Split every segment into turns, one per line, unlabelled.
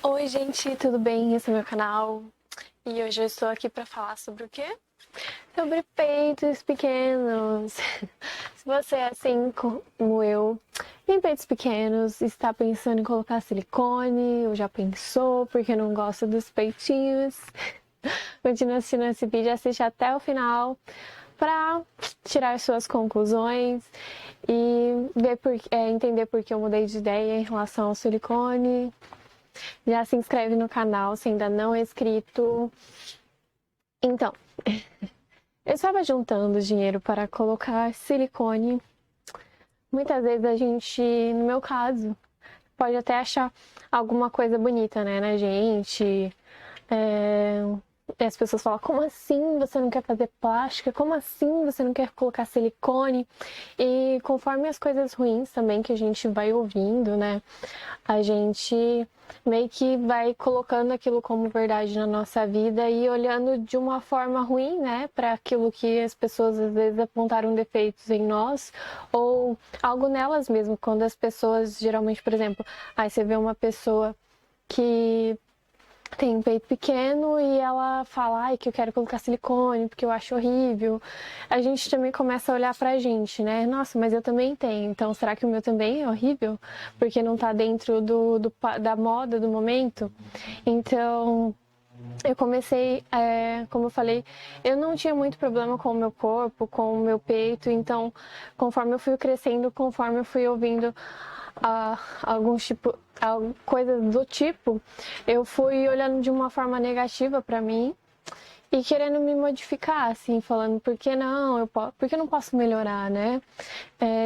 Oi, gente, tudo bem? Esse é o meu canal e hoje eu estou aqui para falar sobre o quê? Sobre peitos pequenos. Se você é assim como eu, tem peitos pequenos, está pensando em colocar silicone, ou já pensou porque não gosta dos peitinhos, continue assistindo esse vídeo, assiste até o final para tirar suas conclusões e entender por que eu mudei de ideia em relação ao silicone. Já se inscreve no canal se ainda não é inscrito. Então, eu estava juntando dinheiro para colocar silicone. Muitas vezes a gente, no meu caso, pode até achar alguma coisa bonita, né, na gente. E as pessoas falam, como assim você não quer fazer plástica? Como assim você não quer colocar silicone? E conforme as coisas ruins também que a gente vai ouvindo, né? A gente meio que vai colocando aquilo como verdade na nossa vida e olhando de uma forma ruim, né? Para aquilo que as pessoas às vezes apontaram defeitos em nós ou algo nelas mesmo. Quando as pessoas, geralmente, por exemplo, aí você vê uma pessoa que tem um peito pequeno e ela fala, ai, que eu quero colocar silicone porque eu acho horrível. A gente também começa a olhar pra gente, né? Nossa, mas eu também tenho, então será que o meu também é horrível? Porque não tá dentro da moda do momento? Então, eu comecei, como eu falei, eu não tinha muito problema com o meu corpo, com o meu peito, então, conforme eu fui crescendo, conforme eu fui ouvindo alguns tipo, coisas do tipo, eu fui olhando de uma forma negativa pra mim e querendo me modificar, assim, falando por que não, por que eu não posso melhorar, né?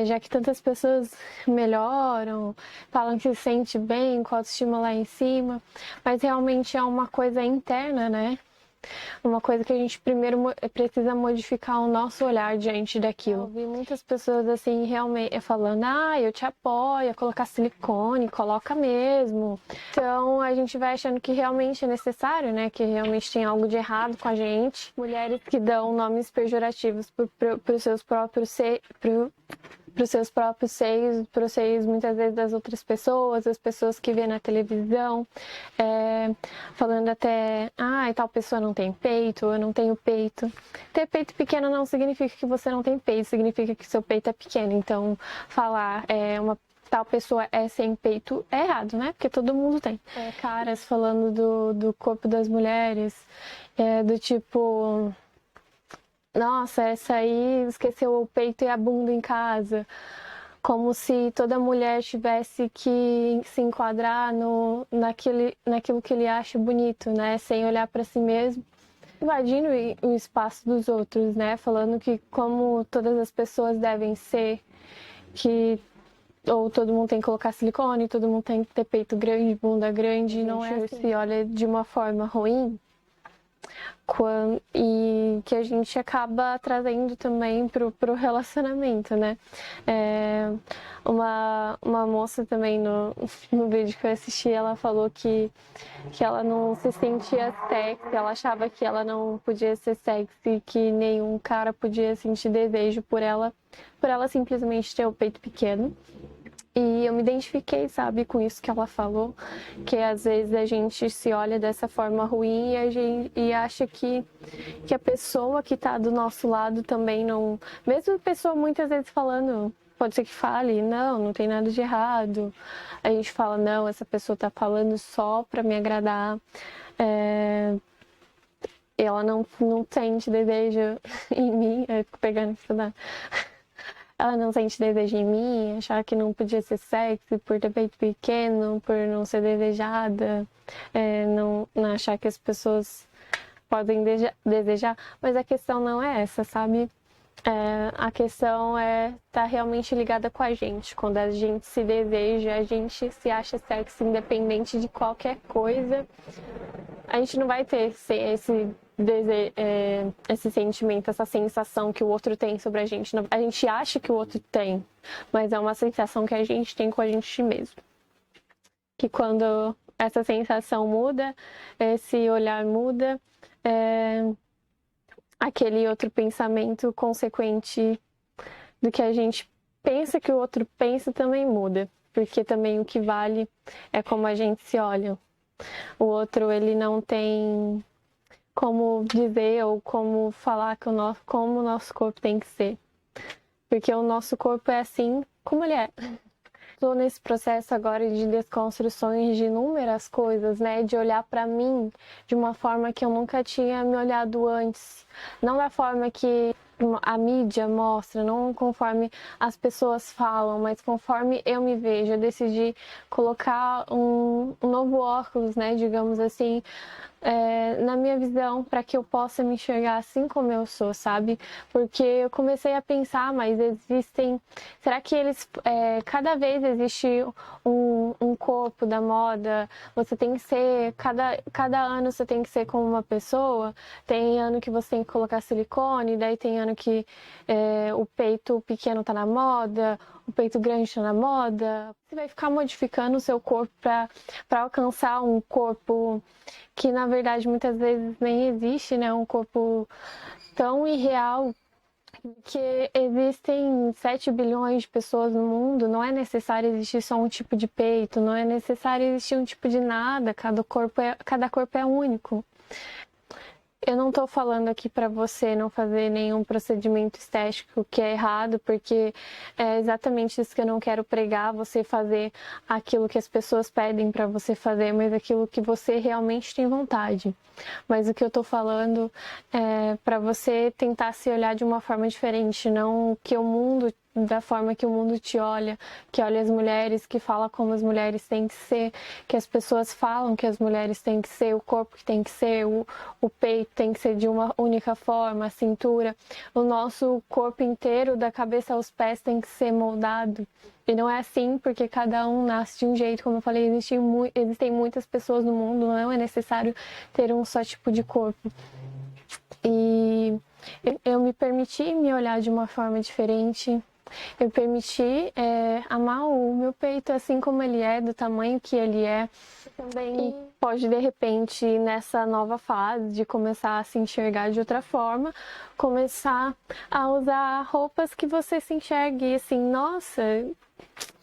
Já que tantas pessoas melhoram, falam que se sente bem, com a autoestima lá em cima, mas realmente é uma coisa interna, né? Uma coisa que a gente primeiro precisa modificar o nosso olhar diante daquilo. Eu vi muitas pessoas assim realmente falando, eu te apoio a colocar silicone, coloca mesmo. Então a gente vai achando que realmente é necessário, né? Que realmente tem algo de errado com a gente. Mulheres que dão nomes pejorativos para os seus próprios para os seus próprios seios, para os seios muitas vezes das outras pessoas, as pessoas que vê na televisão, falando até, tal pessoa não tem peito, eu não tenho peito. Ter peito pequeno não significa que você não tem peito, significa que seu peito é pequeno. Então, falar uma tal pessoa é sem peito é errado, né? Porque todo mundo tem. Caras falando do corpo das mulheres, do tipo, nossa, essa aí esqueceu o peito e a bunda em casa. Como se toda mulher tivesse que se enquadrar naquilo que ele acha bonito, né? Sem olhar para si mesmo, invadindo o espaço dos outros, né? Falando que como todas as pessoas devem ser, que ou todo mundo tem que colocar silicone, todo mundo tem que ter peito grande, bunda grande, não é assim. Se olha de uma forma ruim, e que a gente acaba trazendo também pro relacionamento, né? Uma moça também no vídeo que eu assisti, ela falou que ela não se sentia sexy, ela achava que ela não podia ser sexy, que nenhum cara podia sentir desejo por ela simplesmente ter o peito pequeno. E eu me identifiquei, sabe, com isso que ela falou, que às vezes a gente se olha dessa forma ruim e acha que a pessoa que tá do nosso lado também não... Mesmo a pessoa muitas vezes falando, pode ser que fale, não tem nada de errado. A gente fala, não, essa pessoa tá falando só pra me agradar. Ela não sente desejo em mim, eu fico pegando isso da... Ela não sente desejo em mim, achar que não podia ser sexy por ter peito pequeno, por não ser desejada, não achar que as pessoas podem desejar, mas a questão não é essa, sabe? A questão tá realmente ligada com a gente. Quando a gente se deseja, a gente se acha sexy independente de qualquer coisa. A gente não vai ter esse sentimento, essa sensação que o outro tem sobre a gente. A gente acha que o outro tem, mas é uma sensação que a gente tem com a gente mesmo. Que quando essa sensação muda, esse olhar muda, aquele outro pensamento consequente do que a gente pensa que o outro pensa também muda. Porque também o que vale é como a gente se olha. O outro, ele não tem como dizer ou como falar que como o nosso corpo tem que ser. Porque o nosso corpo é assim como ele é. Estou nesse processo agora de desconstruções de inúmeras coisas, né? De olhar para mim de uma forma que eu nunca tinha me olhado antes. Não da forma que a mídia mostra, não conforme as pessoas falam, mas conforme eu me vejo. Eu decidi colocar um novo óculos, né? Digamos assim, na minha visão, para que eu possa me enxergar assim como eu sou, sabe? Porque eu comecei a pensar, mas existem. Será que cada vez existe um corpo da moda? Você tem que ser. Cada ano você tem que ser como uma pessoa. Tem ano que você tem que colocar silicone, daí tem ano que o peito pequeno tá na moda, o peito grande tá na moda. Você vai ficar modificando o seu corpo para alcançar um corpo que na verdade muitas vezes nem existe, né? Um corpo tão irreal que existem 7 bilhões de pessoas no mundo, não é necessário existir só um tipo de peito, não é necessário existir um tipo de nada, cada corpo é único. Eu não tô falando aqui para você não fazer nenhum procedimento estético que é errado, porque é exatamente isso que eu não quero pregar, você fazer aquilo que as pessoas pedem para você fazer, mas aquilo que você realmente tem vontade. Mas o que eu tô falando é para você tentar se olhar de uma forma diferente, não que o mundo da forma que o mundo te olha, que olha as mulheres, que fala como as mulheres têm que ser, que as pessoas falam que as mulheres têm que ser, o corpo que tem que ser, o peito tem que ser de uma única forma, a cintura, o nosso corpo inteiro, da cabeça aos pés, tem que ser moldado. E não é assim, porque cada um nasce de um jeito, como eu falei, existem muitas pessoas no mundo, não é necessário ter um só tipo de corpo. E eu me permiti me olhar de uma forma diferente. Eu permiti amar o meu peito assim como ele é, do tamanho que ele é. Também pode, de repente, nessa nova fase de começar a se enxergar de outra forma, começar a usar roupas que você se enxergue assim, nossa,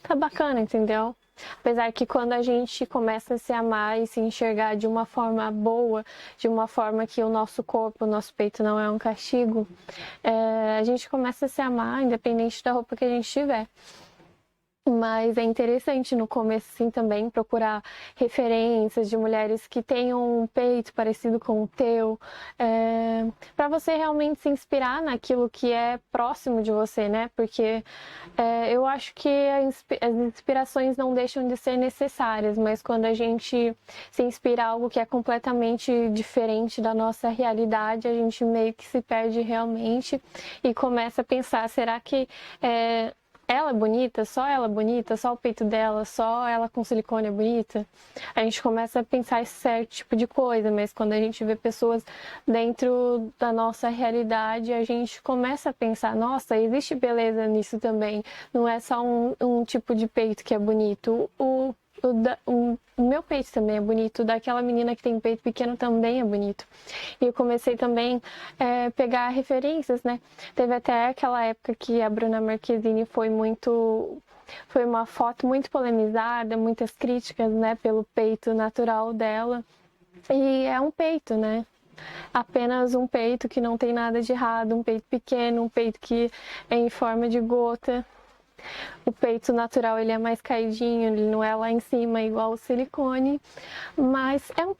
tá bacana, entendeu? Apesar que quando a gente começa a se amar e se enxergar de uma forma boa, de uma forma que o nosso corpo, o nosso peito não é um castigo, a gente começa a se amar independente da roupa que a gente tiver. Mas é interessante no começo, sim, também procurar referências de mulheres que tenham um peito parecido com o teu, para você realmente se inspirar naquilo que é próximo de você, né? Porque eu acho que as inspirações não deixam de ser necessárias, mas quando a gente se inspira em algo que é completamente diferente da nossa realidade, a gente meio que se perde realmente e começa a pensar, será que ela é bonita, só o peito dela, só ela com silicone é bonita? A gente começa a pensar esse certo tipo de coisa, mas quando a gente vê pessoas dentro da nossa realidade, a gente começa a pensar, nossa, existe beleza nisso também, não é só um tipo de peito que é bonito, o meu peito também é bonito, o daquela menina que tem peito pequeno também é bonito. E eu comecei também a pegar referências, né? Teve até aquela época que a Bruna Marquezine foi uma foto muito polemizada, muitas críticas, né, pelo peito natural dela. E é um peito, né? Apenas um peito que não tem nada de errado, um peito pequeno, um peito que é em forma de gota. O peito natural ele é mais caidinho, ele não é lá em cima igual o silicone, mas é um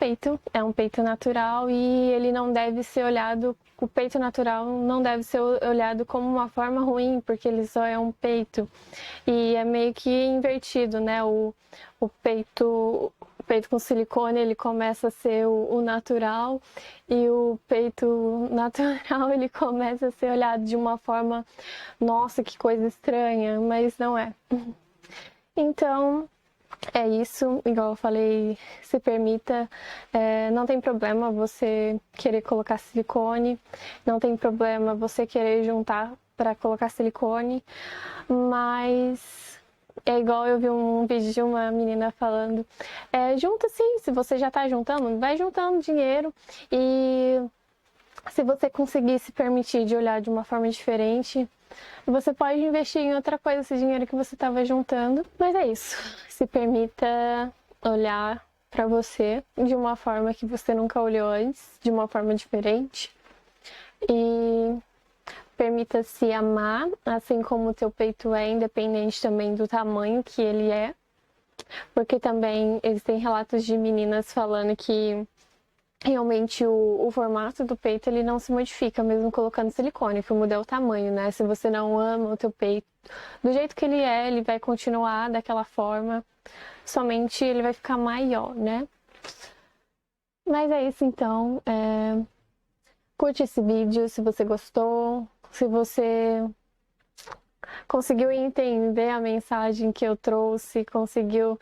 peito natural e ele não deve ser olhado, o peito natural não deve ser olhado como uma forma ruim, porque ele só é um peito. E é meio que invertido, né? O peito com silicone ele começa a ser o natural e o peito natural ele começa a ser olhado de uma forma, nossa, que coisa estranha, mas não é. Então, é isso, igual eu falei, se permita, não tem problema você querer colocar silicone, não tem problema você querer juntar para colocar silicone, mas é igual eu vi um vídeo de uma menina falando, junta sim, se você já tá juntando, vai juntando dinheiro e se você conseguir se permitir de olhar de uma forma diferente, você pode investir em outra coisa esse dinheiro que você estava juntando. Mas é isso, se permita olhar pra você de uma forma que você nunca olhou antes, de uma forma diferente. E permita-se amar, assim como o teu peito é, independente também do tamanho que ele é. Porque também existem relatos de meninas falando que realmente o formato do peito ele não se modifica, mesmo colocando silicone, que muda é o tamanho, né? Se você não ama o teu peito do jeito que ele é, ele vai continuar daquela forma, somente ele vai ficar maior, né? Mas é isso então. Curte esse vídeo se você gostou, se você conseguiu entender a mensagem que eu trouxe, conseguiu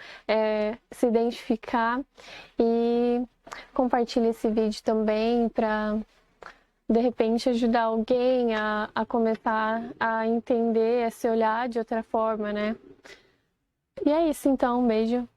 se identificar, e compartilhe esse vídeo também para de repente ajudar alguém a começar a entender, a se olhar de outra forma, né? E é isso então, um beijo.